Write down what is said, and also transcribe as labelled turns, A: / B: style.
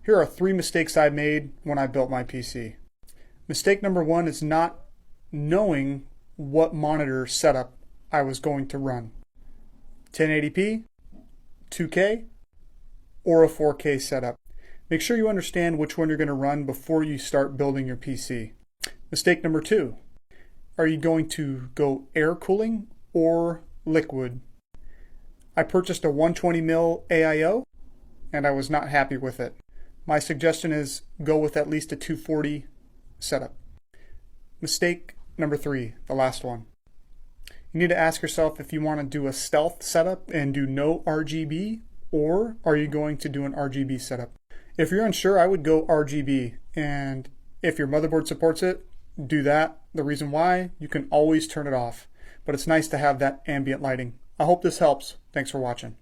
A: Here are 3 mistakes I made when I built my PC. Mistake number 1 is not knowing what monitor setup I was going to run. 1080p, 2K, or a 4K setup. Make sure you understand which one you're going to run before you start building your PC. Mistake number 2, are you going to go air cooling or liquid? I purchased a 120mm AIO and I was not happy with it. My suggestion is go with at least a 240 setup. Mistake number 3, the last one. You need to ask yourself if you want to do a stealth setup and do no RGB, or are you going to do an RGB setup? If you're unsure, I would go RGB, and if your motherboard supports it, do that. The reason why, you can always turn it off, but it's nice to have that ambient lighting. I hope this helps. Thanks for watching.